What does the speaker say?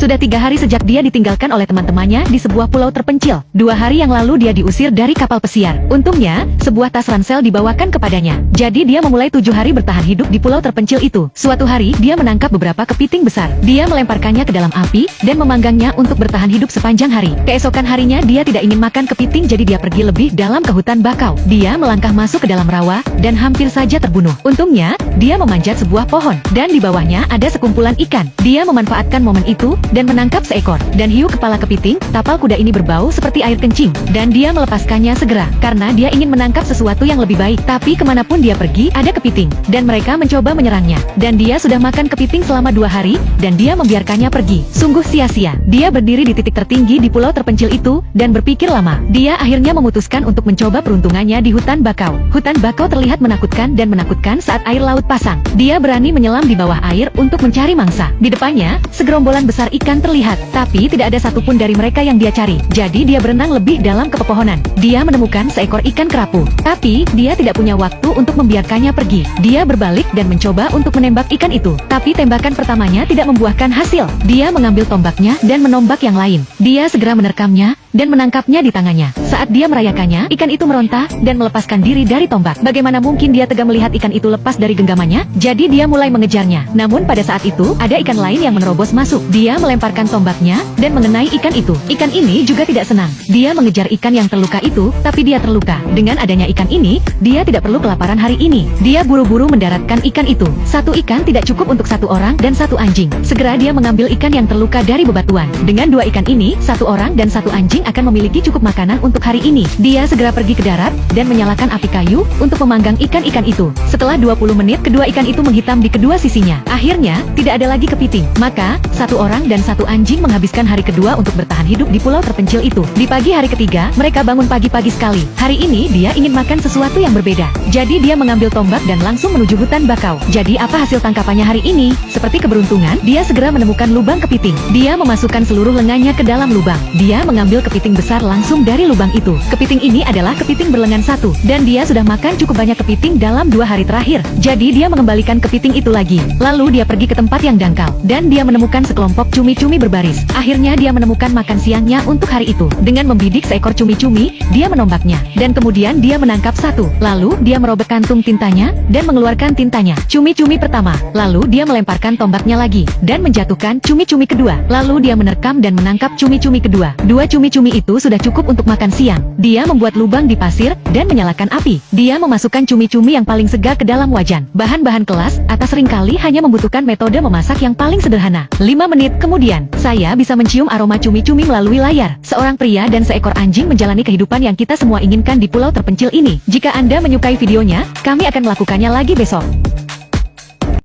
Sudah 3 hari sejak dia ditinggalkan oleh teman-temannya di sebuah pulau terpencil. 2 hari yang lalu dia diusir dari kapal pesiar. Untungnya, sebuah tas ransel dibawakan kepadanya. Jadi dia memulai 7 hari bertahan hidup di pulau terpencil itu. Suatu hari, dia menangkap beberapa kepiting besar. Dia melemparkannya ke dalam api, dan memanggangnya untuk bertahan hidup sepanjang hari. Keesokan harinya dia tidak ingin makan kepiting, jadi dia pergi lebih dalam ke hutan bakau. Dia melangkah masuk ke dalam rawa, dan hampir saja terbunuh. Untungnya, dia memanjat sebuah pohon, dan di bawahnya ada sekumpulan ikan. Dia memanfaatkan momen itu, dan menangkap seekor. Dan hiu kepala kepiting, tapal kuda ini berbau seperti air kencing. Dan dia melepaskannya segera, karena dia ingin menangkap sesuatu yang lebih baik. Tapi kemanapun dia pergi, ada kepiting. Dan mereka mencoba menyerangnya. Dan dia sudah makan kepiting selama 2 hari, dan dia membiarkannya pergi. Sungguh sia-sia. Dia berdiri di titik tertinggi di pulau terpencil itu, dan berpikir lama. Dia akhirnya memutuskan untuk mencoba peruntungannya di hutan bakau. Hutan bakau terlihat menakutkan dan menakutkan saat air laut pasang. Dia berani menyelam di bawah air untuk mencari mangsa. Di depannya, segerombolan besar ikan terlihat, tapi tidak ada satupun dari mereka yang dia cari. Jadi dia berenang lebih dalam ke pepohonan. Dia menemukan seekor ikan kerapu. Tapi, dia tidak punya waktu untuk membiarkannya pergi. Dia berbalik dan mencoba untuk menembak ikan itu. Tapi tembakan pertamanya tidak membuahkan hasil. Dia mengambil tombaknya dan menombak yang lain. Dia segera menerkamnya dan menangkapnya di tangannya. Saat dia merayakannya, ikan itu meronta dan melepaskan diri dari tombak. Bagaimana mungkin dia tega melihat ikan itu lepas dari genggamannya? Jadi dia mulai mengejarnya. Namun pada saat itu, ada ikan lain yang menerobos masuk. Dia melemparkan tombaknya dan mengenai ikan itu. Ikan ini juga tidak senang. Dia mengejar ikan yang terluka itu, tapi dia terluka. Dengan adanya ikan ini, dia tidak perlu kelaparan hari ini. Dia buru-buru mendaratkan ikan itu. 1 ikan tidak cukup untuk 1 orang dan 1 anjing. Segera dia mengambil ikan yang terluka dari bebatuan. Dengan 2 ikan ini, 1 orang dan 1 anjing akan memiliki cukup makanan untuk hari ini. Dia segera pergi ke darat dan menyalakan api kayu untuk memanggang ikan-ikan itu. Setelah 20 menit, kedua ikan itu menghitam di kedua sisinya. Akhirnya, tidak ada lagi kepiting. Maka, 1 orang dan 1 anjing menghabiskan hari kedua untuk bertahan hidup di pulau terpencil itu. Di pagi hari ketiga, mereka bangun pagi-pagi sekali. Hari ini dia ingin makan sesuatu yang berbeda. Jadi dia mengambil tombak dan langsung menuju hutan bakau. Jadi apa hasil tangkapannya hari ini? Seperti keberuntungan, dia segera menemukan lubang kepiting. Dia memasukkan seluruh lengannya ke dalam lubang. Dia mengambil kepiting besar langsung dari lubang itu. Kepiting ini adalah kepiting berlengan 1, dan dia sudah makan cukup banyak kepiting dalam 2 hari terakhir. Jadi dia mengembalikan kepiting itu lagi. Lalu dia pergi ke tempat yang dangkal, dan dia menemukan sekelompok cumi-cumi berbaris. Akhirnya dia menemukan makan siangnya untuk hari itu. Dengan membidik seekor cumi-cumi, dia menombaknya, dan kemudian dia menangkap 1. Lalu dia merobek kantung tintanya, dan mengeluarkan tintanya. Cumi-cumi pertama. Lalu dia melemparkan tombaknya lagi, dan menjatuhkan cumi-cumi kedua. Lalu dia menerkam dan menangkap cumi-cumi kedua. 2 cumi-cumi itu sudah cukup untuk makan siang. Dia membuat lubang di pasir, dan menyalakan api. Dia memasukkan cumi-cumi yang paling segar ke dalam wajan. Bahan-bahan kelas atas seringkali hanya membutuhkan metode memasak yang paling sederhana. 5 menit kemudian, saya bisa mencium aroma cumi-cumi melalui layar. Seorang pria dan seekor anjing menjalani kehidupan yang kita semua inginkan di pulau terpencil ini. Jika Anda menyukai videonya, kami akan melakukannya lagi besok.